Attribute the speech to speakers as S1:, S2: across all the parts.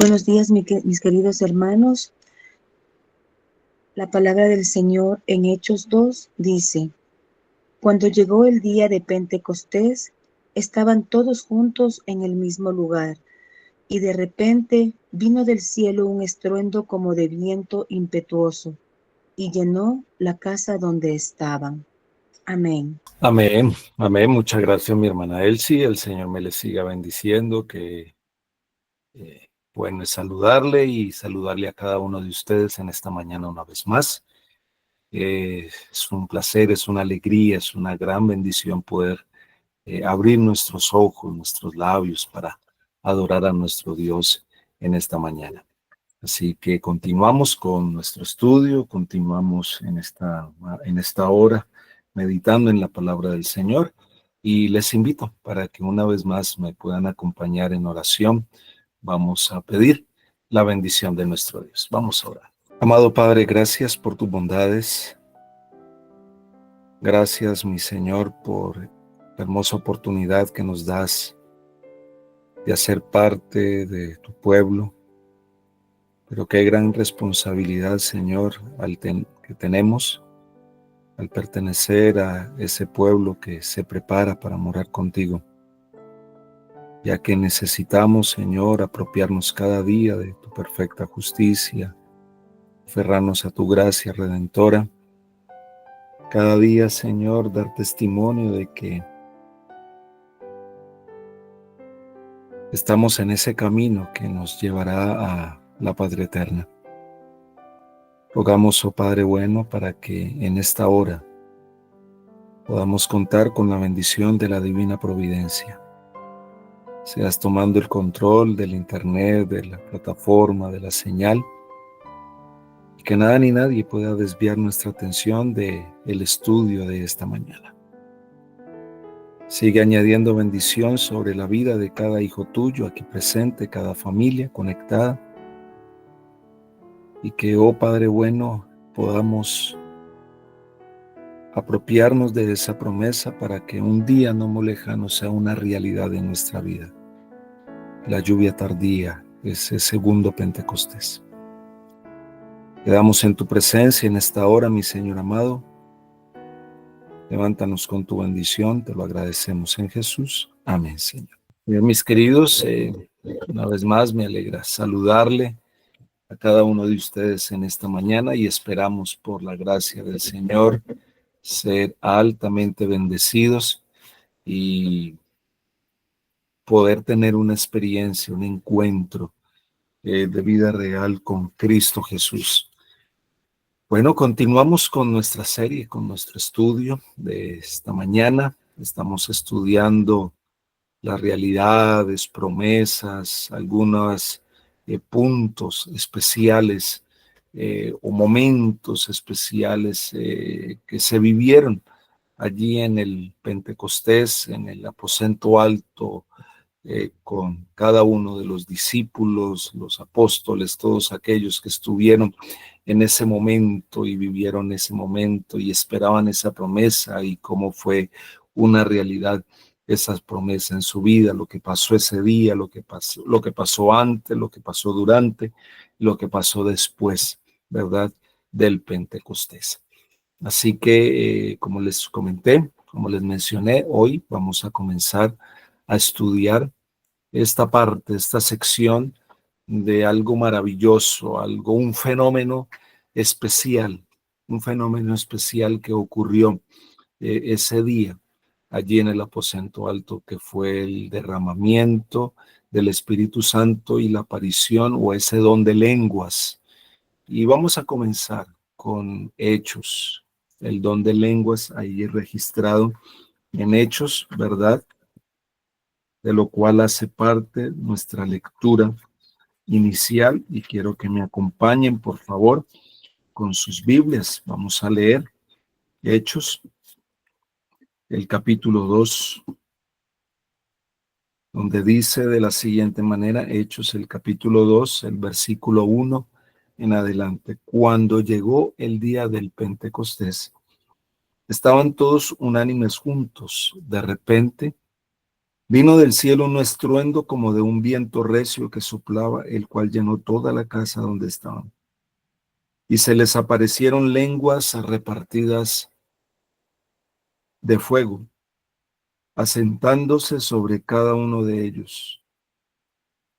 S1: Buenos días, mis queridos hermanos. La palabra del Señor en Hechos 2 dice: Cuando llegó el día de Pentecostés, estaban todos juntos en el mismo lugar, y de repente vino del cielo un estruendo como de viento impetuoso, y llenó la casa donde estaban. Amén.
S2: Amén, amén. Muchas gracias, mi hermana Elsie. El Señor me le siga bendiciendo. Bueno es saludarle y saludarle a cada uno de ustedes en esta mañana una vez más. Es un placer, es una alegría, es una gran bendición poder abrir nuestros ojos, nuestros labios para adorar a nuestro Dios en esta mañana. Así que continuamos con nuestro estudio, continuamos en esta hora meditando en la palabra del Señor y les invito para que una vez más me puedan acompañar en oración. Vamos a pedir la bendición de nuestro Dios. Vamos a orar. Amado Padre, gracias por tus bondades. Gracias, mi Señor, por la hermosa oportunidad que nos das de hacer parte de tu pueblo. Pero qué gran responsabilidad, Señor, que tenemos al pertenecer a ese pueblo que se prepara para morar contigo, ya que necesitamos, Señor, apropiarnos cada día de tu perfecta justicia, aferrarnos a tu gracia redentora, cada día, Señor, dar testimonio de que estamos en ese camino que nos llevará a la patria eterna. Rogamos, oh Padre bueno, para que en esta hora podamos contar con la bendición de la divina providencia. Seas tomando el control del internet, de la plataforma, de la señal, y que nada ni nadie pueda desviar nuestra atención del estudio de esta mañana. Sigue añadiendo bendición sobre la vida de cada hijo tuyo aquí presente, cada familia conectada, y que, oh Padre bueno, podamos apropiarnos de esa promesa para que un día no muy lejano sea una realidad en nuestra vida. La lluvia tardía, ese segundo Pentecostés. Quedamos en tu presencia en esta hora, mi Señor amado. Levántanos con tu bendición, te lo agradecemos en Jesús. Amén, Señor. Bien, mis queridos, una vez más me alegra saludarle a cada uno de ustedes en esta mañana y esperamos por la gracia del Señor ser altamente bendecidos y poder tener una experiencia, un encuentro de vida real con Cristo Jesús. Bueno, continuamos con nuestra serie, con nuestro estudio de esta mañana. Estamos estudiando las realidades, promesas, algunos puntos especiales o momentos especiales que se vivieron allí en el Pentecostés, en el aposento alto, con cada uno de los discípulos, los apóstoles, todos aquellos que estuvieron en ese momento y vivieron ese momento y esperaban esa promesa y cómo fue una realidad esas promesas en su vida, lo que pasó ese día, lo que pasó antes, lo que pasó durante, lo que pasó después, ¿verdad? Del Pentecostés. Así que, como les comenté, como les mencioné, hoy vamos a comenzar a estudiar esta parte, esta sección de algo maravilloso, un fenómeno especial que ocurrió ese día allí en el aposento alto, que fue el derramamiento del Espíritu Santo y la aparición o ese don de lenguas. Y vamos a comenzar con Hechos, el don de lenguas ahí registrado en Hechos, ¿verdad? De lo cual hace parte nuestra lectura inicial y quiero que me acompañen, por favor, con sus Biblias. Vamos a leer Hechos, el capítulo 2, donde dice de la siguiente manera, Hechos, el capítulo 2, el versículo 1 en adelante. Cuando llegó el día del Pentecostés, estaban todos unánimes juntos. De repente Vino del cielo un estruendo como de un viento recio que soplaba, el cual llenó toda la casa donde estaban. Y se les aparecieron lenguas repartidas de fuego, asentándose sobre cada uno de ellos.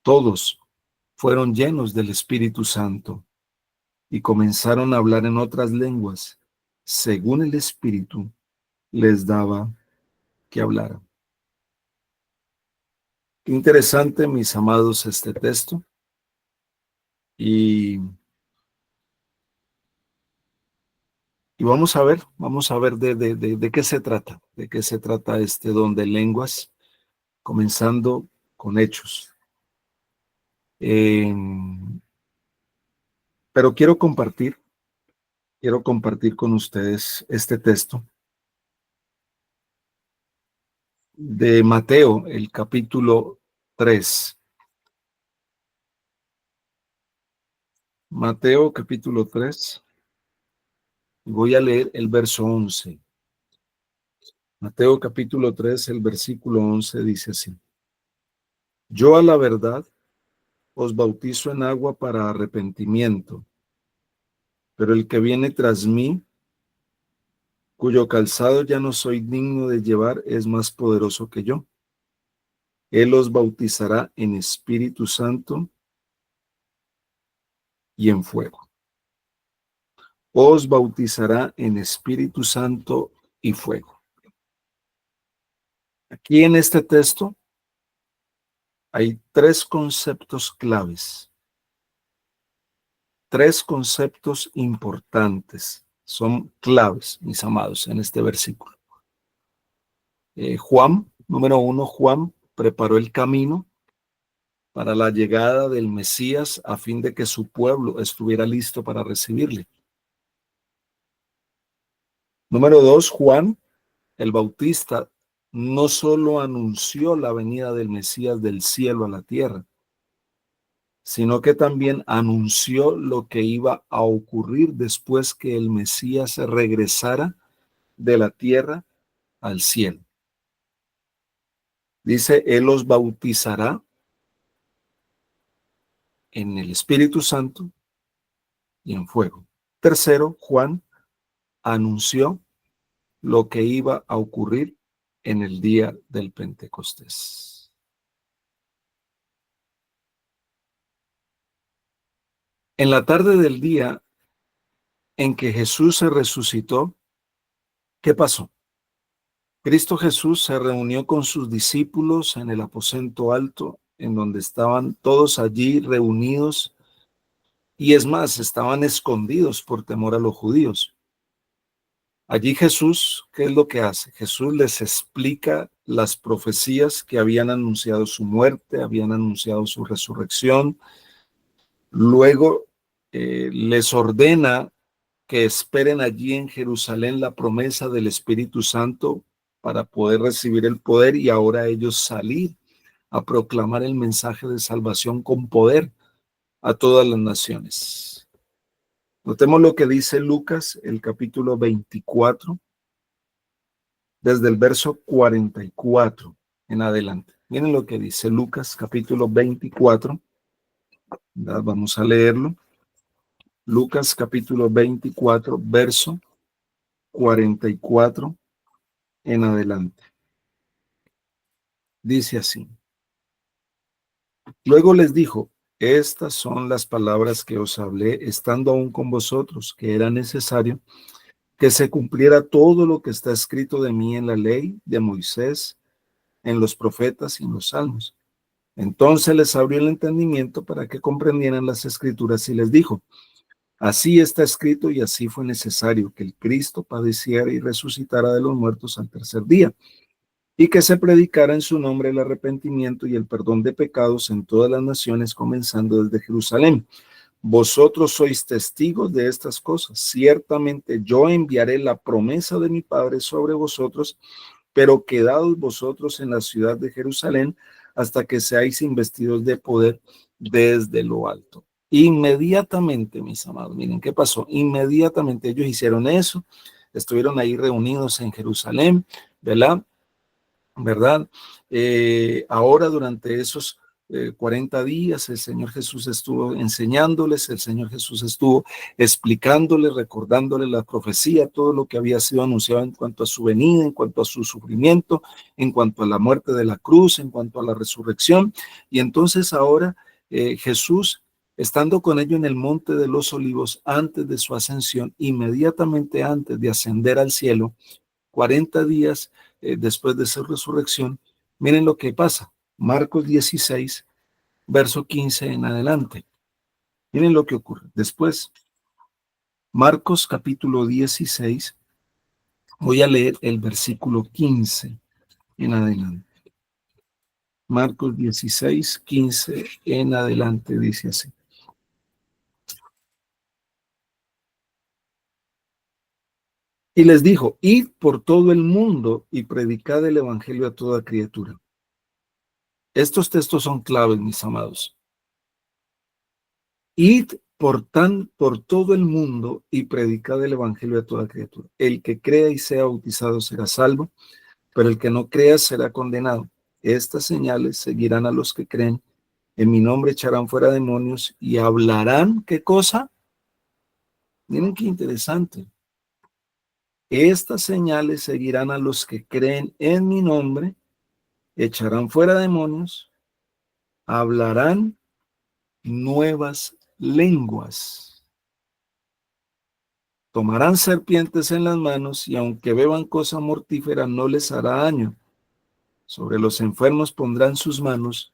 S2: Todos fueron llenos del Espíritu Santo y comenzaron a hablar en otras lenguas, según el Espíritu les daba que hablaran. Qué interesante, mis amados, este texto. Y vamos a ver de qué se trata, de qué se trata este don de lenguas, comenzando con Hechos. Pero quiero compartir con ustedes este texto de Mateo, el capítulo 3. Mateo, capítulo 3. Voy a leer el verso 11. Mateo, capítulo 3, el versículo 11 dice así: Yo a la verdad os bautizo en agua para arrepentimiento, pero el que viene tras mí, cuyo calzado ya no soy digno de llevar, es más poderoso que yo. Él os bautizará en Espíritu Santo y en fuego. Os bautizará en Espíritu Santo y fuego. Aquí en este texto hay tres conceptos claves, tres conceptos importantes. Son claves, mis amados, en este versículo. Juan, número 1, Juan preparó el camino para la llegada del Mesías a fin de que su pueblo estuviera listo para recibirle. Número 2, Juan, el Bautista, no solo anunció la venida del Mesías del cielo a la tierra, sino que también anunció lo que iba a ocurrir después que el Mesías regresara de la tierra al cielo. Dice, Él los bautizará en el Espíritu Santo y en fuego. Tercero, Juan anunció lo que iba a ocurrir en el día del Pentecostés. En la tarde del día en que Jesús se resucitó, ¿qué pasó? Cristo Jesús se reunió con sus discípulos en el aposento alto, en donde estaban todos allí reunidos, y es más, estaban escondidos por temor a los judíos. Allí Jesús, ¿qué es lo que hace? Jesús les explica las profecías que habían anunciado su muerte, habían anunciado su resurrección. Luego les ordena que esperen allí en Jerusalén la promesa del Espíritu Santo para poder recibir el poder y ahora ellos salir a proclamar el mensaje de salvación con poder a todas las naciones. Notemos lo que dice Lucas, el capítulo 24, desde el verso 44 en adelante. Miren lo que dice Lucas, capítulo 24. Vamos a leerlo. Lucas, capítulo 24, verso 44 en adelante. Dice así: Luego les dijo, estas son las palabras que os hablé estando aún con vosotros, que era necesario que se cumpliera todo lo que está escrito de mí en la ley de Moisés, en los profetas y en los salmos. Entonces les abrió el entendimiento para que comprendieran las escrituras y les dijo, así está escrito y así fue necesario que el Cristo padeciera y resucitara de los muertos al tercer día, y que se predicara en su nombre el arrepentimiento y el perdón de pecados en todas las naciones, comenzando desde Jerusalén. Vosotros sois testigos de estas cosas. Ciertamente yo enviaré la promesa de mi Padre sobre vosotros, pero quedaos vosotros en la ciudad de Jerusalén hasta que seáis investidos de poder desde lo alto. Inmediatamente, mis amados, miren qué pasó. Inmediatamente ellos hicieron eso, estuvieron ahí reunidos en Jerusalén, ¿verdad? ¿verdad? Ahora durante esos 40 días el Señor Jesús estuvo enseñándoles, el Señor Jesús estuvo explicándoles, recordándoles la profecía, todo lo que había sido anunciado en cuanto a su venida, en cuanto a su sufrimiento, en cuanto a la muerte de la cruz, en cuanto a la resurrección. Y entonces ahora Jesús, estando con ellos en el monte de los olivos antes de su ascensión, inmediatamente antes de ascender al cielo, 40 días después de su resurrección, miren lo que pasa. Marcos 16, verso 15 en adelante. Miren lo que ocurre. Después, Marcos capítulo 16, voy a leer el versículo 15 en adelante. Marcos 16, 15 en adelante, dice así. Y les dijo, id por todo el mundo y predicad el evangelio a toda criatura. Estos textos son claves, mis amados. Id por todo el mundo y predicad el evangelio a toda criatura. El que crea y sea bautizado será salvo, pero el que no crea será condenado. Estas señales seguirán a los que creen. En mi nombre echarán fuera demonios y hablarán, ¿qué cosa? Miren qué interesante. Estas señales seguirán a los que creen en mi nombre, echarán fuera demonios, hablarán nuevas lenguas, tomarán serpientes en las manos y aunque beban cosa mortífera no les hará daño. Sobre los enfermos pondrán sus manos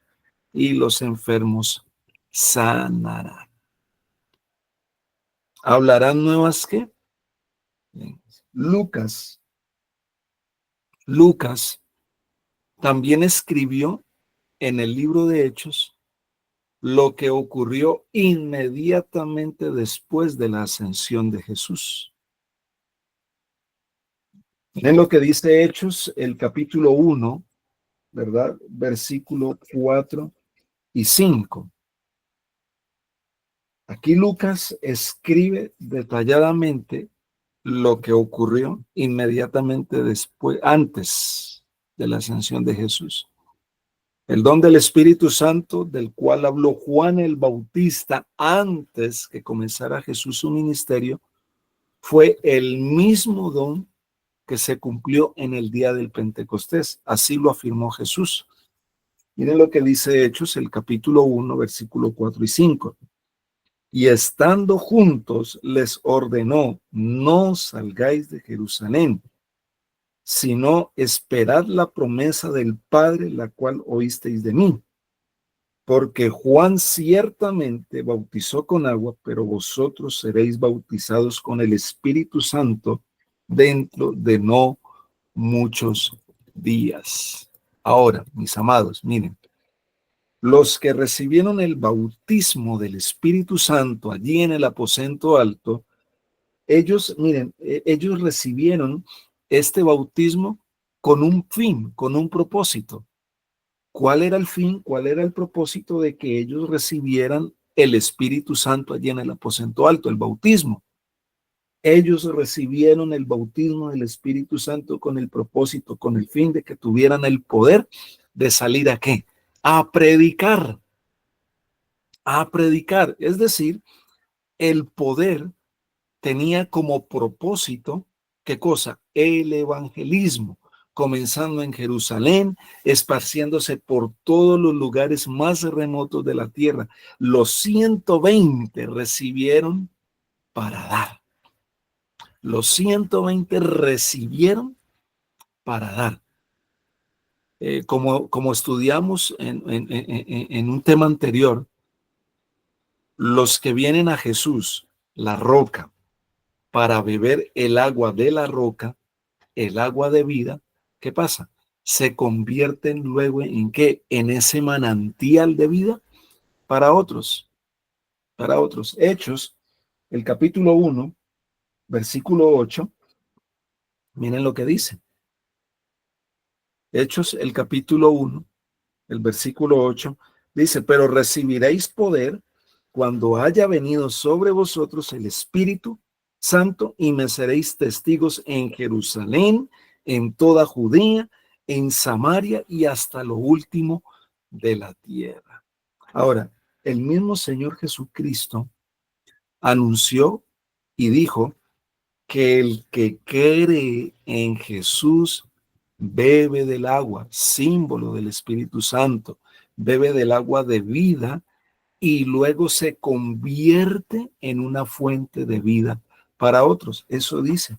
S2: y los enfermos sanarán. ¿Hablarán nuevas qué? Lucas también escribió en el libro de Hechos lo que ocurrió inmediatamente después de la ascensión de Jesús. Miren lo que dice Hechos, el capítulo 1, ¿verdad? Versículo 4 y 5. Aquí Lucas escribe detalladamente lo que ocurrió inmediatamente después, antes de la ascensión de Jesús. El don del Espíritu Santo, del cual habló Juan el Bautista antes que comenzara Jesús su ministerio, fue el mismo don que se cumplió en el día del Pentecostés. Así lo afirmó Jesús. Miren lo que dice Hechos, el capítulo 1, versículo 4 y 5. Y estando juntos les ordenó, no salgáis de Jerusalén, sino esperad la promesa del Padre, la cual oísteis de mí. Porque Juan ciertamente bautizó con agua, pero vosotros seréis bautizados con el Espíritu Santo dentro de no muchos días. Ahora, mis amados, miren, los que recibieron el bautismo del Espíritu Santo allí en el aposento alto, ellos, miren, ellos recibieron este bautismo con un fin, con un propósito. ¿Cuál era el fin? ¿Cuál era el propósito de que ellos recibieran el Espíritu Santo allí en el aposento alto, el bautismo? Ellos recibieron el bautismo del Espíritu Santo con el propósito, con el fin de que tuvieran el poder de salir ¿a qué? A predicar. A predicar. Es decir, el poder tenía como propósito, ¿qué cosa? El evangelismo, comenzando en Jerusalén, esparciéndose por todos los lugares más remotos de la tierra. Los 120 recibieron para dar. Los 120 recibieron para dar. Como estudiamos en un tema anterior, los que vienen a Jesús, la roca, para beber el agua de la roca, el agua de vida, ¿qué pasa? Se convierten luego en ¿qué? En ese manantial de vida para otros, para otros. Hechos, el capítulo 1, versículo 8, miren lo que dice. Hechos, el capítulo 1, el versículo 8, dice, pero recibiréis poder cuando haya venido sobre vosotros el Espíritu Santo y me seréis testigos en Jerusalén, en toda Judea, en Samaria y hasta lo último de la tierra. Ahora, el mismo Señor Jesucristo anunció y dijo que el que cree en Jesús bebe del agua, símbolo del Espíritu Santo, bebe del agua de vida y luego se convierte en una fuente de vida para otros. Eso dice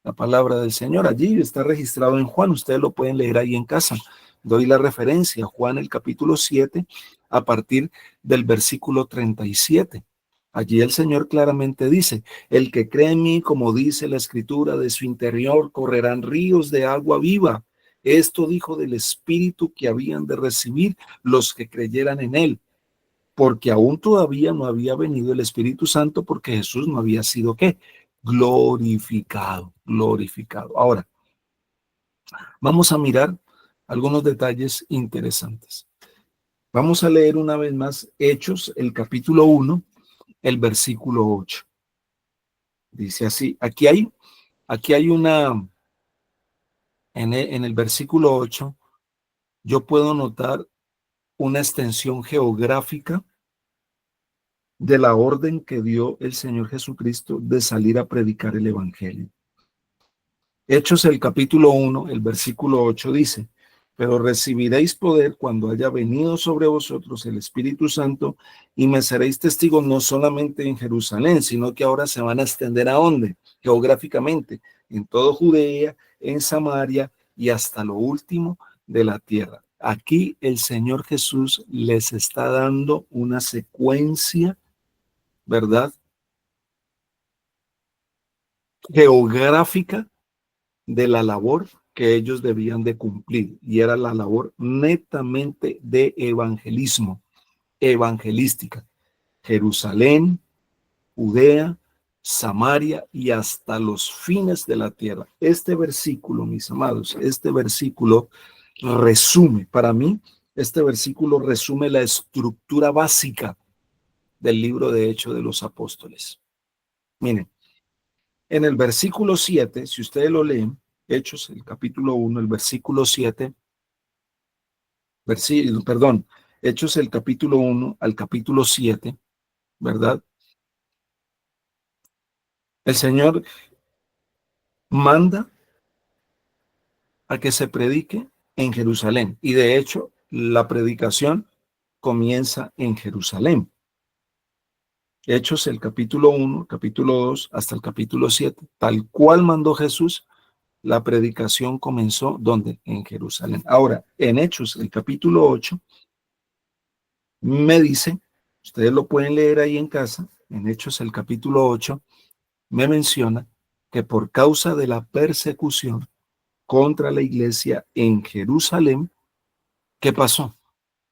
S2: la palabra del Señor. Allí está registrado en Juan. Ustedes lo pueden leer ahí en casa. Doy la referencia, Juan el capítulo 7, a partir del versículo 37. Allí el Señor claramente dice, el que cree en mí, como dice la Escritura, de su interior correrán ríos de agua viva. Esto dijo del Espíritu que habían de recibir los que creyeran en él, porque aún todavía no había venido el Espíritu Santo, porque Jesús no había sido, ¿qué? Glorificado, glorificado. Ahora, vamos a mirar algunos detalles interesantes. Vamos a leer una vez más Hechos, el capítulo 1, el versículo 8. Dice así, aquí hay una, en el versículo 8, yo puedo notar una extensión geográfica de la orden que dio el Señor Jesucristo de salir a predicar el evangelio. Hechos el capítulo 1, el versículo 8 dice, pero recibiréis poder cuando haya venido sobre vosotros el Espíritu Santo y me seréis testigos no solamente en Jerusalén, sino que ahora se van a extender ¿a dónde? Geográficamente, en todo Judea, en Samaria y hasta lo último de la tierra. Aquí el Señor Jesús les está dando una secuencia, ¿verdad? Geográfica de la labor que ellos debían de cumplir, y era la labor netamente de evangelismo, evangelística. Jerusalén, Judea, Samaria y hasta los fines de la tierra. Este versículo, mis amados, este versículo resume, para mí, este versículo resume la estructura básica del libro de Hechos de los Apóstoles. Miren, en el versículo 7, si ustedes lo leen, Hechos, el capítulo 1, el versículo 7, perdón, Hechos el capítulo 1 al capítulo 7, ¿verdad? El Señor manda a que se predique en Jerusalén y de hecho la predicación comienza en Jerusalén. Hechos el capítulo 1, capítulo 2 hasta el capítulo 7, tal cual mandó Jesús, la predicación comenzó ¿dónde? En Jerusalén. Ahora, en Hechos el capítulo 8, me dice, ustedes lo pueden leer ahí en casa, en Hechos el capítulo 8, me menciona que por causa de la persecución contra la iglesia en Jerusalén, ¿qué pasó?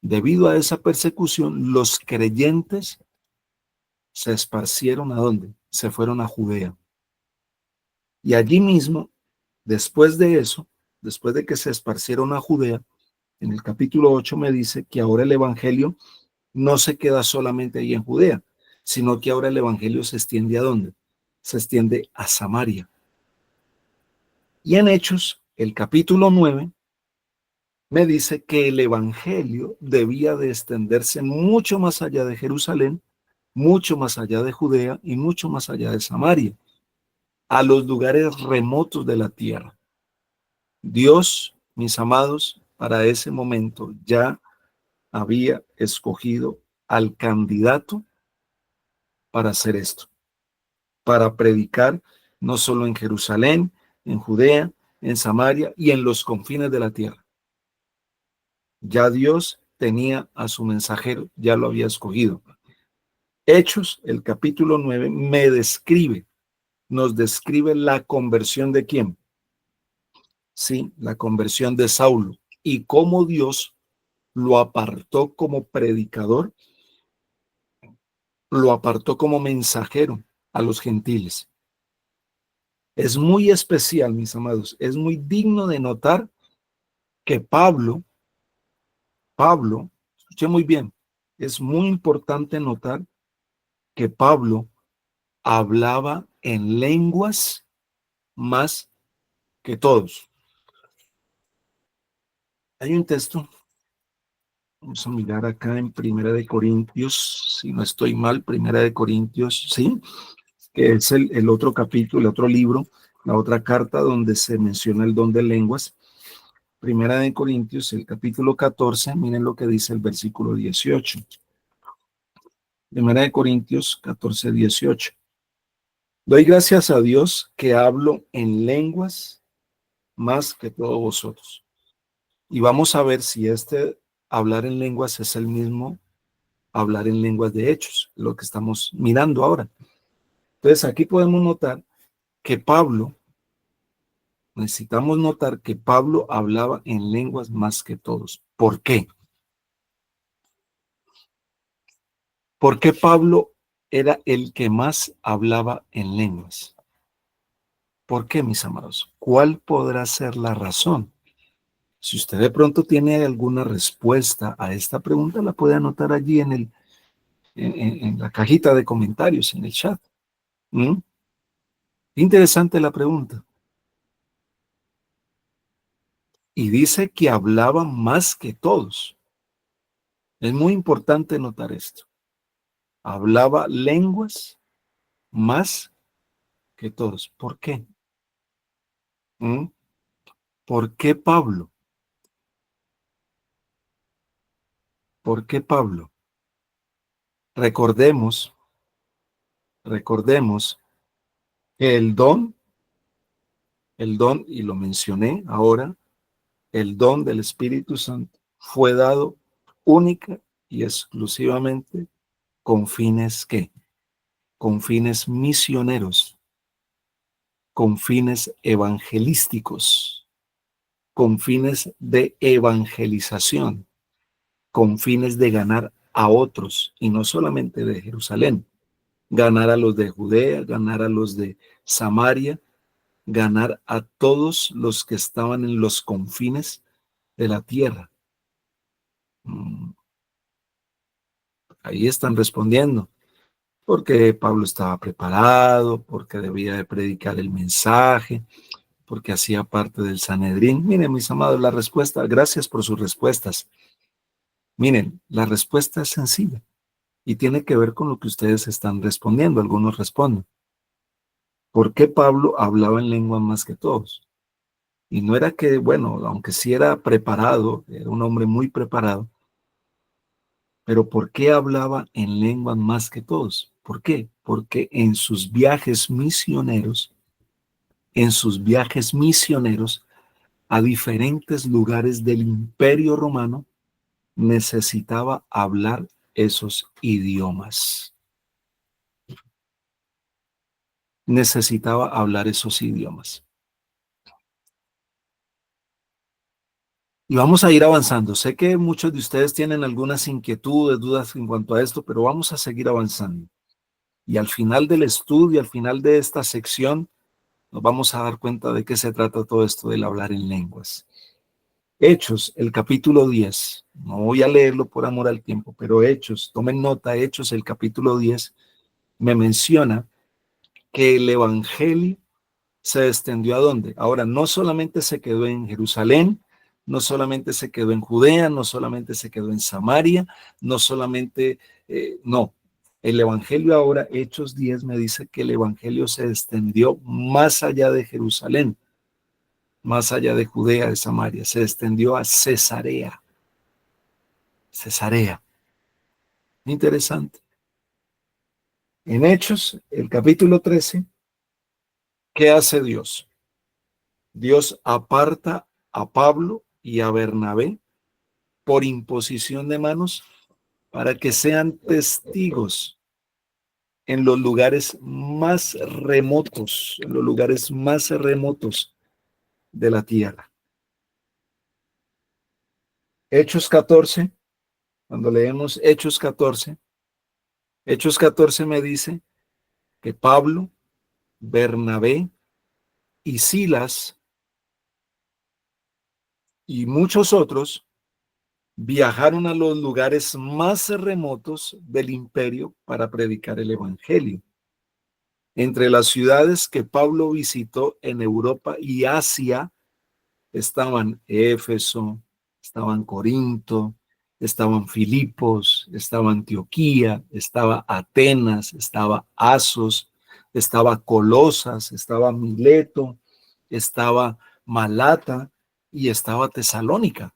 S2: Debido a esa persecución, los creyentes se esparcieron ¿a dónde? Se fueron a Judea. Y allí mismo, después de eso, después de que se esparcieron a Judea, en el capítulo 8 me dice que ahora el evangelio no se queda solamente ahí en Judea, sino que ahora el evangelio se extiende ¿a dónde? Se extiende a Samaria. Y en Hechos, el capítulo 9, me dice que el evangelio debía de extenderse mucho más allá de Jerusalén, mucho más allá de Judea y mucho más allá de Samaria, a los lugares remotos de la tierra. Dios, mis amados, para ese momento ya había escogido al candidato para hacer esto, para predicar no solo en Jerusalén, en Judea, en Samaria y en los confines de la tierra. Ya Dios tenía a su mensajero, ya lo había escogido. Hechos, el capítulo 9, nos describe la conversión de quién. Sí, la conversión de Saulo y cómo Dios lo apartó como predicador, lo apartó como mensajero a los gentiles. Es muy especial, mis amados, es muy digno de notar que Pablo, escuché muy bien, es muy importante notar que Pablo hablaba en lenguas más que todos. Hay un texto, vamos a mirar acá en Primera de Corintios, si no estoy mal, Primera de Corintios, ¿sí? Que es el otro capítulo, el otro libro, la otra carta donde se menciona el don de lenguas. Primera de Corintios, el capítulo 14, miren lo que dice el versículo 18. Primera de Corintios 14, 18. Doy gracias a Dios que hablo en lenguas más que todos vosotros. Y vamos a ver si este hablar en lenguas es el mismo hablar en lenguas de hechos, lo que estamos mirando ahora. Entonces aquí podemos notar que necesitamos notar que Pablo hablaba en lenguas más que todos. ¿Por qué? ¿Por qué Pablo era el que más hablaba en lenguas? ¿Por qué, mis amados? ¿Cuál podrá ser la razón? Si usted de pronto tiene alguna respuesta a esta pregunta, la puede anotar allí en la cajita de comentarios, en el chat. ¿Mm? Interesante la pregunta. Y dice que hablaba más que todos. Es muy importante notar esto. Hablaba lenguas más que todos. ¿Por qué? ¿Mm? ¿Por qué Pablo? ¿Por qué Pablo? Recordemos que y lo mencioné ahora, el don del Espíritu Santo fue dado única y exclusivamente con fines ¿qué? Con fines misioneros, con fines evangelísticos, con fines de evangelización, con fines de ganar a otros, y no solamente de Jerusalén, ganar a los de Judea, ganar a los de Samaria, ganar a todos los que estaban en los confines de la tierra. Ahí están respondiendo, porque Pablo estaba preparado, porque debía de predicar el mensaje, porque hacía parte del Sanedrín. Miren, mis amados, la respuesta, gracias por sus respuestas. Miren, la respuesta es sencilla y tiene que ver con lo que ustedes están respondiendo. Algunos responden. ¿Por qué Pablo hablaba en lengua más que todos? Y no era que, bueno, aunque sí era preparado, era un hombre muy preparado, pero ¿por qué hablaba en lengua más que todos? ¿Por qué? Porque en sus viajes misioneros a diferentes lugares del Imperio Romano, necesitaba hablar esos idiomas. Necesitaba hablar esos idiomas. Y vamos a ir avanzando. Sé que muchos de ustedes tienen algunas inquietudes, dudas en cuanto a esto, pero vamos a seguir avanzando. Y al final del estudio, al final de esta sección, nos vamos a dar cuenta de qué se trata todo esto del hablar en lenguas. Hechos, el capítulo 10. No voy a leerlo por amor al tiempo, pero Hechos, tomen nota, Hechos, el capítulo 10, me menciona que el evangelio se extendió ¿a dónde? Ahora, no solamente se quedó en Jerusalén, no solamente se quedó en Judea, no solamente se quedó en Samaria, no solamente, no. El evangelio ahora, Hechos 10, me dice que el evangelio se extendió más allá de Jerusalén, más allá de Judea, de Samaria, se extendió a Cesarea. Cesarea. Interesante. En Hechos, el capítulo 13, ¿qué hace Dios? Dios aparta a Pablo y a Bernabé por imposición de manos para que sean testigos en los lugares más remotos, en los lugares más remotos de la tierra. Hechos 14, cuando leemos Hechos 14 me dice que Pablo, Bernabé y Silas y muchos otros viajaron a los lugares más remotos del imperio para predicar el evangelio. Entre las ciudades que Pablo visitó en Europa y Asia estaban Éfeso, estaban Corinto, estaban Filipos, estaba Antioquía, estaba Atenas, estaba Asos, estaba Colosas, estaba Mileto, estaba Malata y estaba Tesalónica,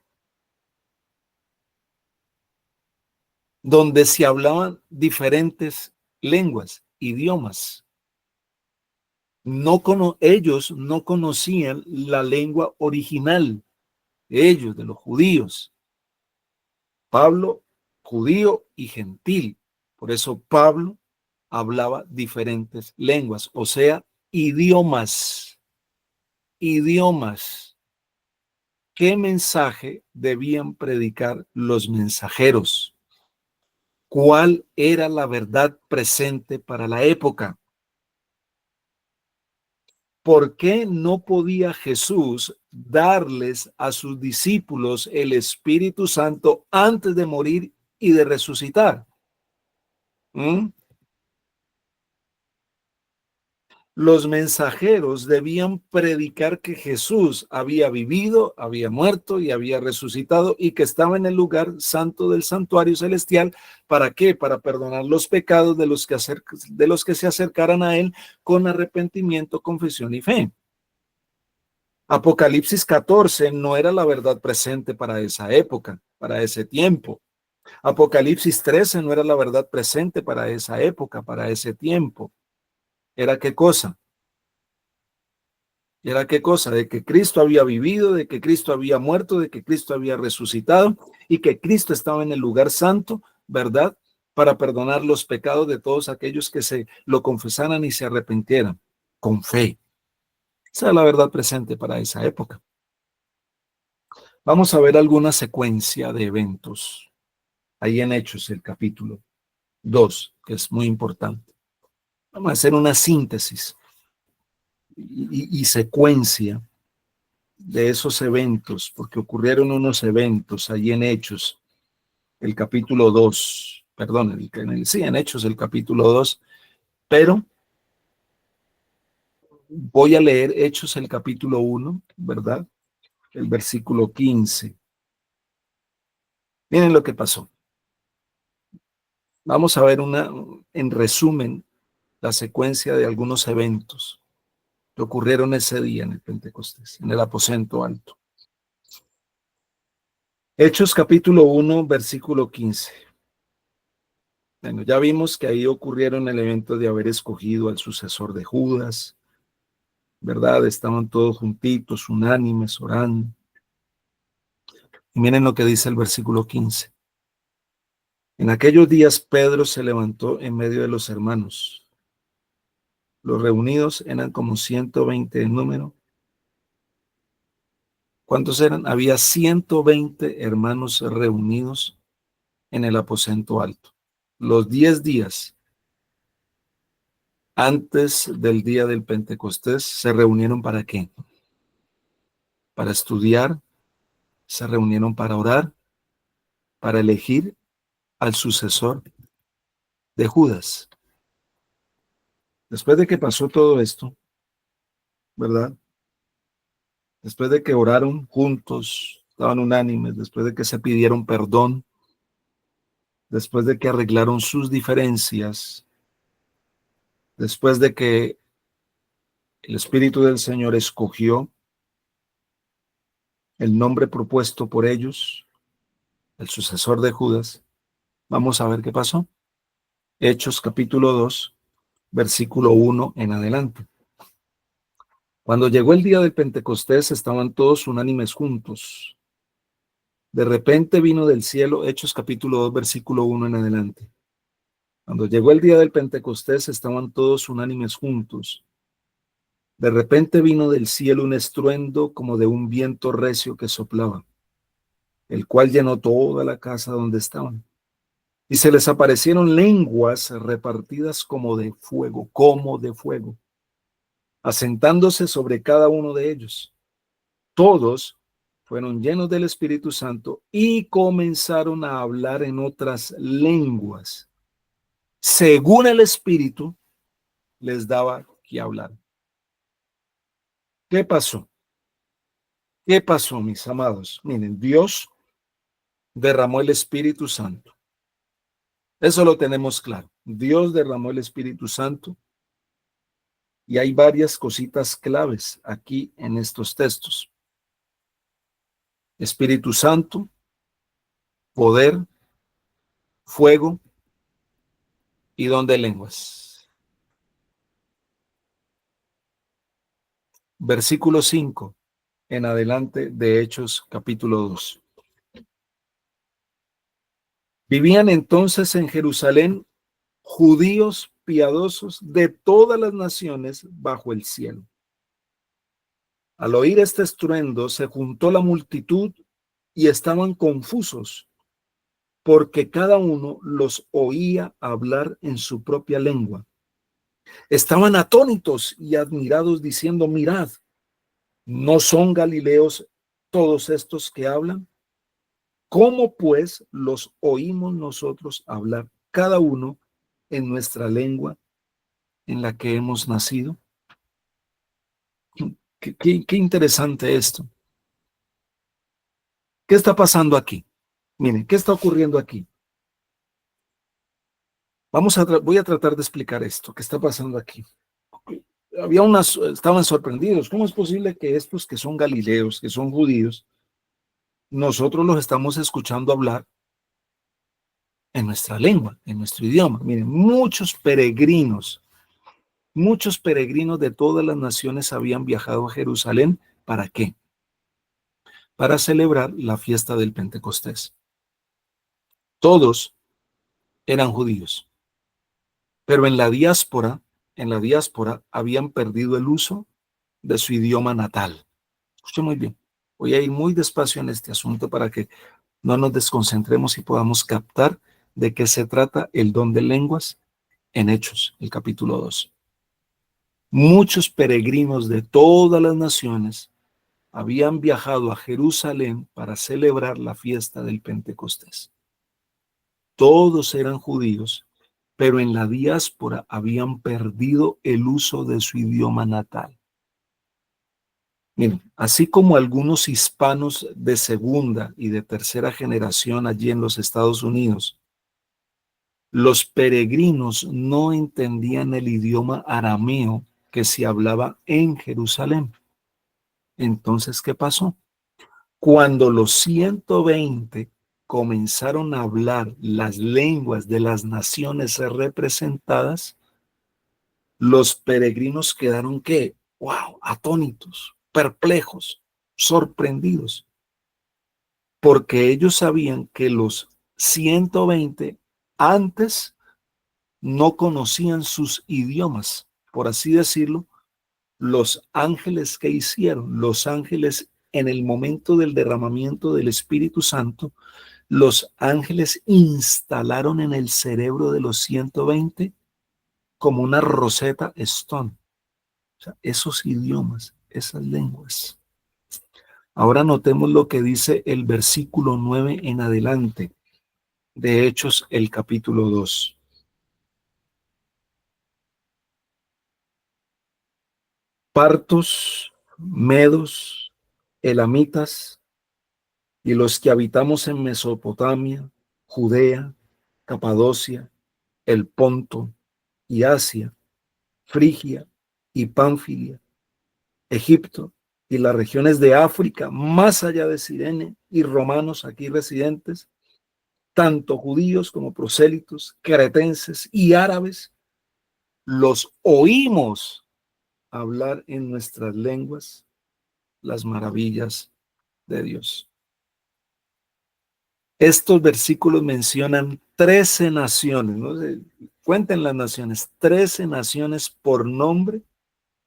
S2: donde se hablaban diferentes lenguas, idiomas. Ellos no conocían la lengua original, ellos, de los judíos. Pablo, judío y gentil. Por eso Pablo hablaba diferentes lenguas, o sea, idiomas. Idiomas. ¿Qué mensaje debían predicar los mensajeros? ¿Cuál era la verdad presente para la época? ¿Por qué no podía Jesús darles a sus discípulos el Espíritu Santo antes de morir y de resucitar? ¿Mm? Los mensajeros debían predicar que Jesús había vivido, había muerto y había resucitado y que estaba en el lugar santo del santuario celestial. ¿Para qué? Para perdonar los pecados de los que se acercaran a él con arrepentimiento, confesión y fe. Apocalipsis 14 no era la verdad presente para esa época, para ese tiempo. Apocalipsis 13 no era la verdad presente para esa época, para ese tiempo. ¿Era qué cosa? ¿Era qué cosa? De que Cristo había vivido, de que Cristo había muerto, de que Cristo había resucitado y que Cristo estaba en el lugar santo, ¿verdad? Para perdonar los pecados de todos aquellos que se lo confesaran y se arrepintieran con fe. Esa es la verdad presente para esa época. Vamos a ver alguna secuencia de eventos ahí en Hechos, el capítulo 2, que es muy importante. Vamos a hacer una síntesis y secuencia de esos eventos, porque ocurrieron unos eventos ahí en Hechos, el capítulo 2, perdón, en Hechos el capítulo 2, pero voy a leer Hechos el capítulo 1, ¿verdad? El versículo 15. Miren lo que pasó. Vamos a ver en resumen, la secuencia de algunos eventos que ocurrieron ese día en el Pentecostés, en el aposento alto. Hechos capítulo 1, versículo 15. Bueno, ya vimos que ahí ocurrieron el evento de haber escogido al sucesor de Judas, ¿verdad? Estaban todos juntitos, unánimes, orando. Y miren lo que dice el versículo 15. En aquellos días Pedro se levantó en medio de los hermanos. Los reunidos eran como 120 en número. ¿Cuántos eran? Había 120 hermanos reunidos en el aposento alto. Los 10 días antes del día del Pentecostés se reunieron ¿para qué? Para estudiar, se reunieron para orar, para elegir al sucesor de Judas. Después de que pasó todo esto, ¿verdad? Después de que oraron juntos, estaban unánimes, después de que se pidieron perdón, después de que arreglaron sus diferencias, después de que el Espíritu del Señor escogió el nombre propuesto por ellos, el sucesor de Judas, vamos a ver qué pasó. Hechos capítulo 2, versículo 1 en adelante. Cuando llegó el día del Pentecostés, estaban todos unánimes juntos. De repente vino del cielo, Hechos capítulo 2, versículo 1 en adelante. Cuando llegó el día del Pentecostés, estaban todos unánimes juntos. De repente vino del cielo un estruendo como de un viento recio que soplaba, el cual llenó toda la casa donde estaban. Y se les aparecieron lenguas repartidas como de fuego, asentándose sobre cada uno de ellos. Todos fueron llenos del Espíritu Santo y comenzaron a hablar en otras lenguas, según el Espíritu les daba que hablar. ¿Qué pasó? ¿Qué pasó, mis amados? Miren, Dios derramó el Espíritu Santo. Eso lo tenemos claro. Dios derramó el Espíritu Santo y hay varias cositas claves aquí en estos textos. Espíritu Santo, poder, fuego y don de lenguas. Versículo 5 en adelante de Hechos capítulo 2. Vivían entonces en Jerusalén judíos piadosos de todas las naciones bajo el cielo. Al oír este estruendo, se juntó la multitud y estaban confusos, porque cada uno los oía hablar en su propia lengua. Estaban atónitos y admirados, diciendo: mirad, ¿no son galileos todos estos que hablan? ¿Cómo pues los oímos nosotros hablar, cada uno en nuestra lengua en la que hemos nacido? Qué interesante esto. ¿Qué está pasando aquí? Miren, ¿qué está ocurriendo aquí? Voy a tratar de explicar esto, ¿qué está pasando aquí? Estaban sorprendidos. ¿Cómo es posible que estos que son galileos, que son judíos, nosotros los estamos escuchando hablar en nuestra lengua, en nuestro idioma? Miren, muchos peregrinos de todas las naciones habían viajado a Jerusalén. ¿Para qué? Para celebrar la fiesta del Pentecostés. Todos eran judíos, pero en la diáspora habían perdido el uso de su idioma natal. Escuche muy bien. Voy a ir muy despacio en este asunto para que no nos desconcentremos y podamos captar de qué se trata el don de lenguas en Hechos, el capítulo 2. Muchos peregrinos de todas las naciones habían viajado a Jerusalén para celebrar la fiesta del Pentecostés. Todos eran judíos, pero en la diáspora habían perdido el uso de su idioma natal. Miren, así como algunos hispanos de segunda y de tercera generación allí en los Estados Unidos, los peregrinos no entendían el idioma arameo que se hablaba en Jerusalén. Entonces, ¿qué pasó? Cuando los 120 comenzaron a hablar las lenguas de las naciones representadas, los peregrinos quedaron, ¿qué? ¡Wow! Atónitos, perplejos, sorprendidos, porque ellos sabían que los 120 antes no conocían sus idiomas, por así decirlo. Los ángeles que hicieron, los ángeles en el momento del derramamiento del Espíritu Santo, los ángeles instalaron en el cerebro de los 120 como una Rosetta Stone. O sea, esos idiomas, esas lenguas. Ahora notemos lo que dice el versículo 9 en adelante de Hechos, el capítulo 2. Partos, medos, elamitas y los que habitamos en Mesopotamia, Judea, Capadocia, el Ponto y Asia, Frigia y Pánfilia, Egipto y las regiones de África, más allá de Cirene, y romanos aquí residentes, tanto judíos como prosélitos, cretenses y árabes, los oímos hablar en nuestras lenguas las maravillas de Dios. Estos versículos mencionan 13 naciones, ¿no? Cuenten las naciones, 13 naciones por nombre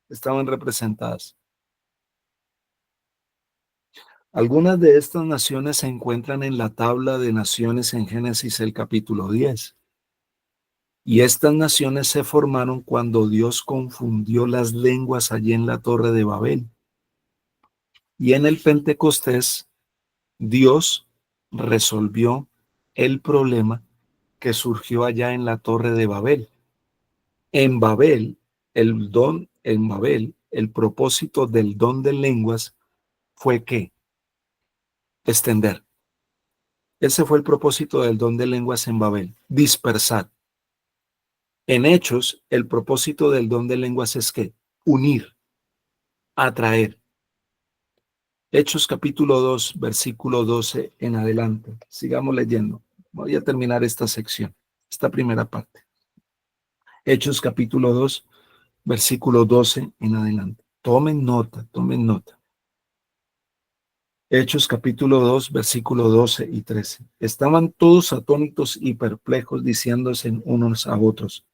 S2: estaban representadas. Algunas de estas naciones se encuentran en la tabla de naciones en Génesis, el capítulo 10. Y estas naciones se formaron cuando Dios confundió las lenguas allí en la Torre de Babel. Y en el Pentecostés, Dios resolvió el problema que surgió allá en la Torre de Babel. En Babel, el propósito del don de lenguas fue ¿qué? Extender. Ese fue el propósito del don de lenguas en Babel, dispersar. En Hechos, el propósito del don de lenguas es que unir, atraer. Hechos capítulo 2, versículo 12 en adelante. Sigamos leyendo. Voy a terminar esta sección, esta primera parte. Hechos capítulo 2, versículo 12 en adelante. Tomen nota, tomen nota. Hechos capítulo 2, versículo 12 y 13. Estaban todos atónitos y perplejos, diciéndose unos a otros: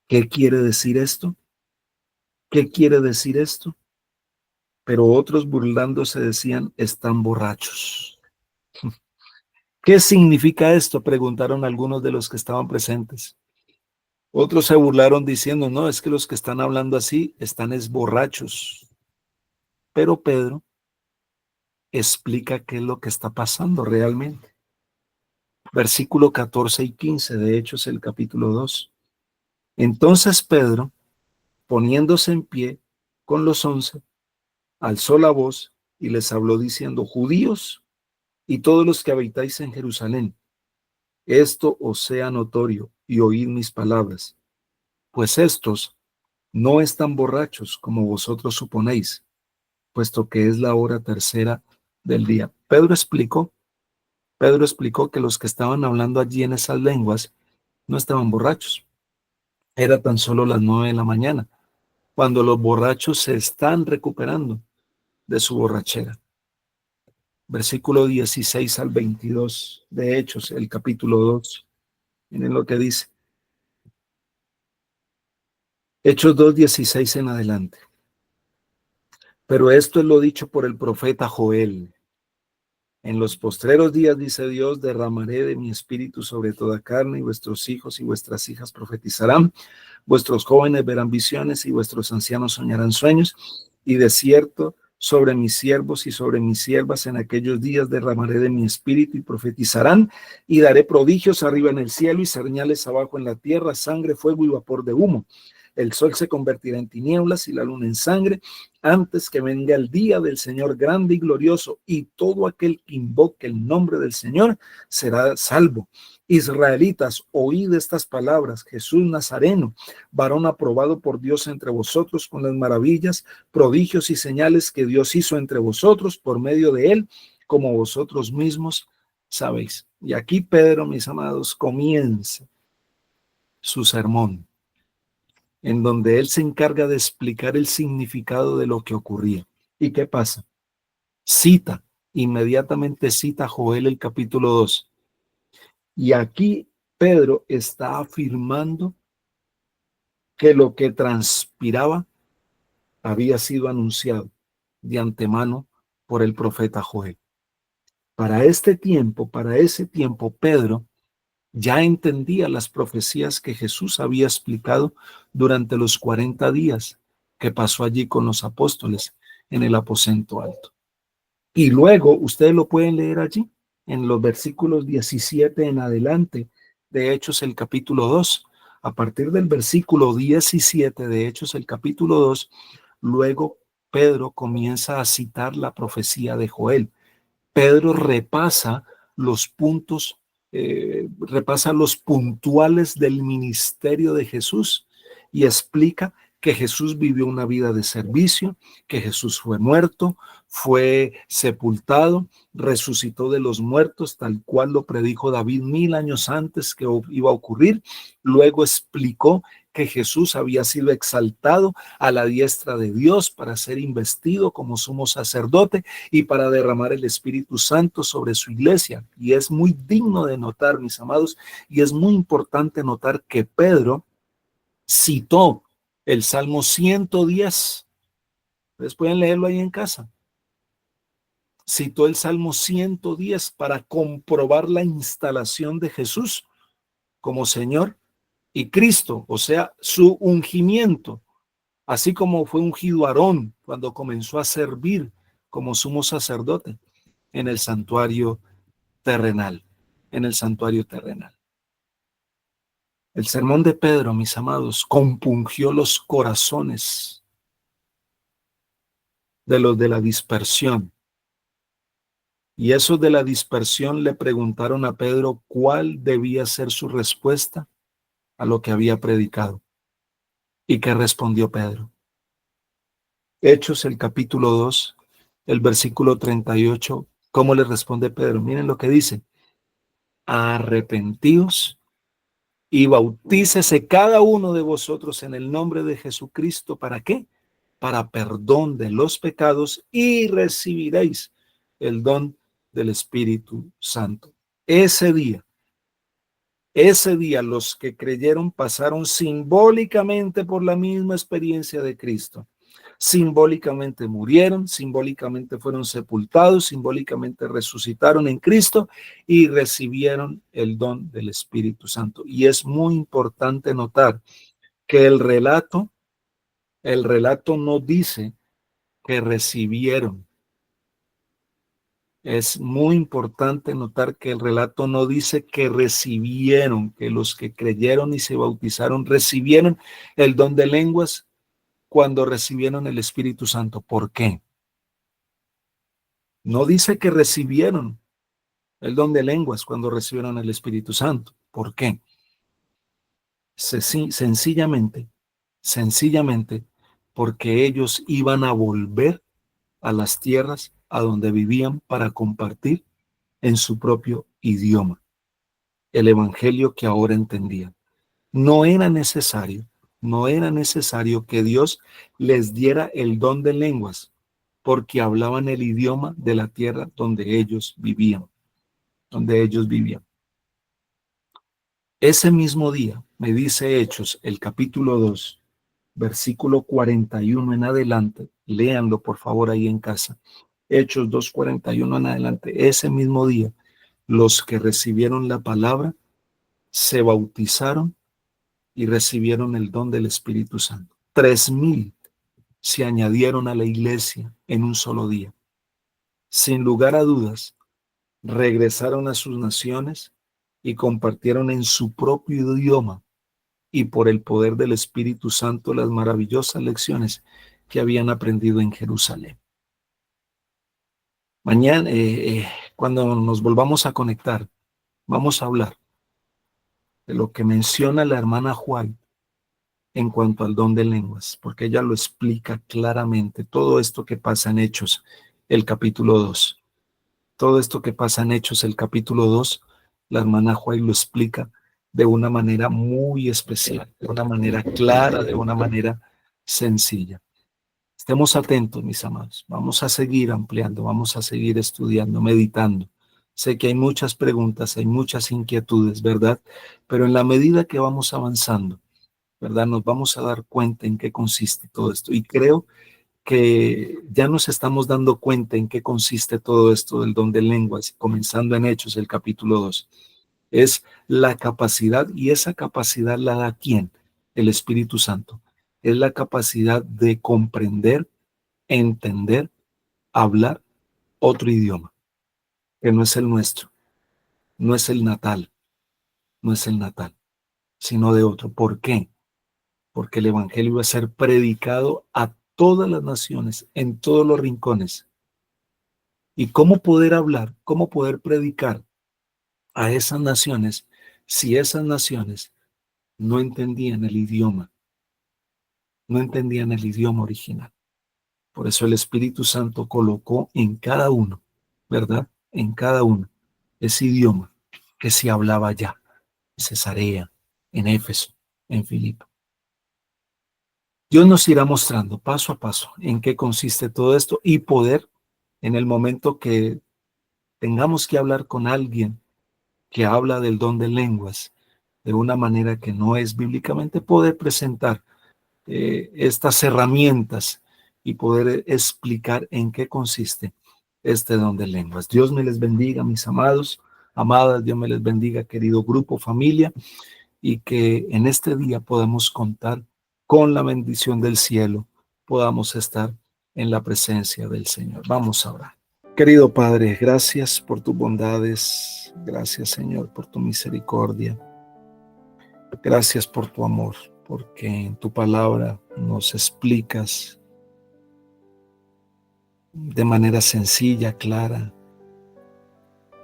S2: ¿qué quiere decir esto? ¿Qué quiere decir esto? Pero otros, burlándose, decían: están borrachos. ¿Qué significa esto?, preguntaron algunos de los que estaban presentes. Otros se burlaron diciendo: no, es que los que están hablando así están borrachos. Pero Pedro explica qué es lo que está pasando realmente. Versículo 14 y 15 de Hechos, el capítulo 2. Entonces Pedro, poniéndose en pie con los 11, alzó la voz y les habló diciendo: judíos y todos los que habitáis en Jerusalén, esto os sea notorio y oíd mis palabras, pues estos no están borrachos como vosotros suponéis, puesto que es la hora tercera del día. Pedro explicó que los que estaban hablando allí en esas lenguas no estaban borrachos. Era tan solo las 9 de la mañana, cuando los borrachos se están recuperando de su borrachera. Versículo 16 al 22 de Hechos, el capítulo 2. Miren lo que dice. Hechos 2, 16 en adelante. Pero esto es lo dicho por el profeta Joel. En los postreros días, dice Dios, derramaré de mi espíritu sobre toda carne, y vuestros hijos y vuestras hijas profetizarán, vuestros jóvenes verán visiones y vuestros ancianos soñarán sueños, y de cierto sobre mis siervos y sobre mis siervas en aquellos días derramaré de mi espíritu y profetizarán, y daré prodigios arriba en el cielo y señales abajo en la tierra, sangre, fuego y vapor de humo. El sol se convertirá en tinieblas y la luna en sangre, antes que venga el día del Señor grande y glorioso, y todo aquel que invoque el nombre del Señor será salvo. Israelitas, oíd estas palabras: Jesús Nazareno, varón aprobado por Dios entre vosotros con las maravillas, prodigios y señales que Dios hizo entre vosotros por medio de él, como vosotros mismos sabéis. Y aquí Pedro, mis amados, comienza su sermón, en donde él se encarga de explicar el significado de lo que ocurría. ¿Y qué pasa? Inmediatamente cita Joel el capítulo 2. Y aquí Pedro está afirmando que lo que transpiraba había sido anunciado de antemano por el profeta Joel. Para ese tiempo, Pedro ya entendía las profecías que Jesús había explicado durante los 40 días que pasó allí con los apóstoles en el aposento alto. Y luego ustedes lo pueden leer allí en los versículos 17 en adelante de Hechos el capítulo 2. A partir del versículo 17 de Hechos el capítulo 2, luego Pedro comienza a citar la profecía de Joel. Pedro repasa los puntos, repasa los puntuales del ministerio de Jesús y explica que Jesús vivió una vida de servicio, que Jesús fue muerto, fue sepultado, resucitó de los muertos, tal cual lo predijo David 1000 años antes que iba a ocurrir. Luego explicó que Jesús había sido exaltado a la diestra de Dios para ser investido como sumo sacerdote y para derramar el Espíritu Santo sobre su iglesia. Y es muy digno de notar, mis amados, y es muy importante notar que Pedro citó el Salmo 110. Ustedes pueden leerlo ahí en casa. Citó el Salmo 110 para comprobar la instalación de Jesús como Señor y Cristo, o sea, su ungimiento, así como fue ungido Aarón cuando comenzó a servir como sumo sacerdote en el santuario terrenal, El sermón de Pedro, mis amados, compungió los corazones de los de la dispersión. Y esos de la dispersión le preguntaron a Pedro cuál debía ser su respuesta a lo que había predicado. ¿Y qué respondió Pedro? Hechos, el capítulo 2, el versículo 38. ¿Cómo le responde Pedro? Miren lo que dice. Arrepentíos y bautícese cada uno de vosotros en el nombre de Jesucristo. ¿Para qué? Para perdón de los pecados, y recibiréis el don del Espíritu Santo. Ese día los que creyeron pasaron simbólicamente por la misma experiencia de Cristo. Simbólicamente murieron, simbólicamente fueron sepultados, simbólicamente resucitaron en Cristo y recibieron el don del Espíritu Santo. Y es muy importante notar que el relato no dice que recibieron. Es muy importante notar que el relato no dice que recibieron, que los que creyeron y se bautizaron recibieron el don de lenguas cuando recibieron el Espíritu Santo. ¿Por qué? No dice que recibieron el don de lenguas cuando recibieron el Espíritu Santo. ¿Por qué? Sencillamente, porque ellos iban a volver a las tierras a donde vivían para compartir en su propio idioma el evangelio que ahora entendían. No era necesario, no era necesario que Dios les diera el don de lenguas, porque hablaban el idioma de la tierra donde ellos vivían, Ese mismo día, me dice Hechos, el capítulo 2, versículo 41 en adelante, léanlo por favor ahí en casa. Hechos 2:41 en adelante, ese mismo día, los que recibieron la palabra se bautizaron y recibieron el don del Espíritu Santo. 3,000 se añadieron a la iglesia en un solo día. Sin lugar a dudas, regresaron a sus naciones y compartieron en su propio idioma y por el poder del Espíritu Santo las maravillosas lecciones que habían aprendido en Jerusalén. Mañana, cuando nos volvamos a conectar, vamos a hablar de lo que menciona la hermana Juan en cuanto al don de lenguas, porque ella lo explica claramente, todo esto que pasa en Hechos, el capítulo 2. Todo esto que pasa en Hechos, el capítulo 2, la hermana Juay lo explica de una manera muy especial, de una manera clara, de una manera sencilla. Estemos atentos, mis amados. Vamos a seguir ampliando, vamos a seguir estudiando, meditando. Sé que hay muchas preguntas, hay muchas inquietudes, ¿verdad? Pero en la medida que vamos avanzando, ¿verdad? Nos vamos a dar cuenta en qué consiste todo esto. Y creo que ya nos estamos dando cuenta en qué consiste todo esto del don de lenguas, comenzando en Hechos, el capítulo 2. Es la capacidad, y esa capacidad la da ¿quién? El Espíritu Santo. Es la capacidad de comprender, entender, hablar otro idioma, que no es el nuestro, no es el natal, no es el natal, sino de otro. ¿Por qué? Porque el evangelio va a ser predicado a todas las naciones, en todos los rincones. ¿Y cómo poder hablar, cómo poder predicar a esas naciones si esas naciones no entendían el idioma, no entendían el idioma original? Por eso el Espíritu Santo colocó en cada uno, ¿verdad? En cada uno ese idioma que se hablaba allá, en Cesarea, en Éfeso, en Filipo. Dios nos irá mostrando paso a paso en qué consiste todo esto y poder, en el momento que tengamos que hablar con alguien que habla del don de lenguas de una manera que no es bíblicamente, poder presentar estas herramientas y poder explicar en qué consiste este don de lenguas. Dios me les bendiga, mis amados, amadas, Dios me les bendiga, querido grupo, familia, y que en este día podamos contar con la bendición del cielo, podamos estar en la presencia del Señor. Vamos a orar. Querido Padre, gracias por tus bondades, gracias Señor por tu misericordia, gracias por tu amor, porque en tu palabra nos explicas de manera sencilla, clara,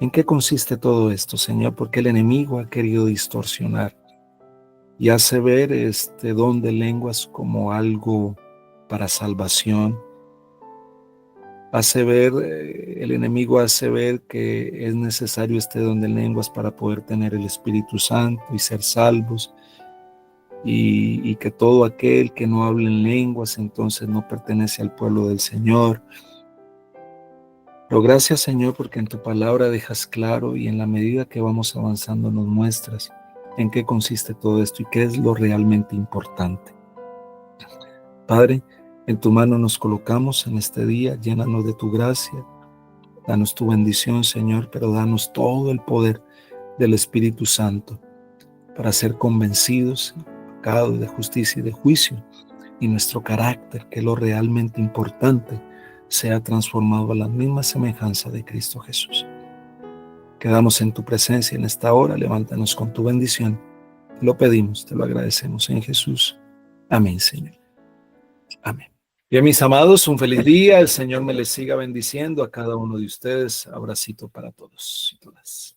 S2: ¿En qué consiste todo esto, Señor? Porque el enemigo ha querido distorsionar y hace ver este don de lenguas como algo para salvación. El enemigo hace ver que es necesario este don de lenguas para poder tener el Espíritu Santo y ser salvos, y que todo aquel que no hable en lenguas entonces no pertenece al pueblo del Señor. Pero gracias, Señor, porque en tu palabra dejas claro, y en la medida que vamos avanzando nos muestras en qué consiste todo esto y qué es lo realmente importante. Padre, en tu mano nos colocamos en este día, llénanos de tu gracia, danos tu bendición, Señor, pero danos todo el poder del Espíritu Santo para ser convencidos de pecado, de justicia y de juicio, y nuestro carácter, que es lo realmente importante, sea transformado a la misma semejanza de Cristo Jesús. Quedamos en tu presencia en esta hora, levántanos con tu bendición. Te lo pedimos, te lo agradecemos en Jesús. Amén, Señor. Amén. Bien, mis amados, un feliz día. El Señor me les siga bendiciendo a cada uno de ustedes. Abracito para todos y todas.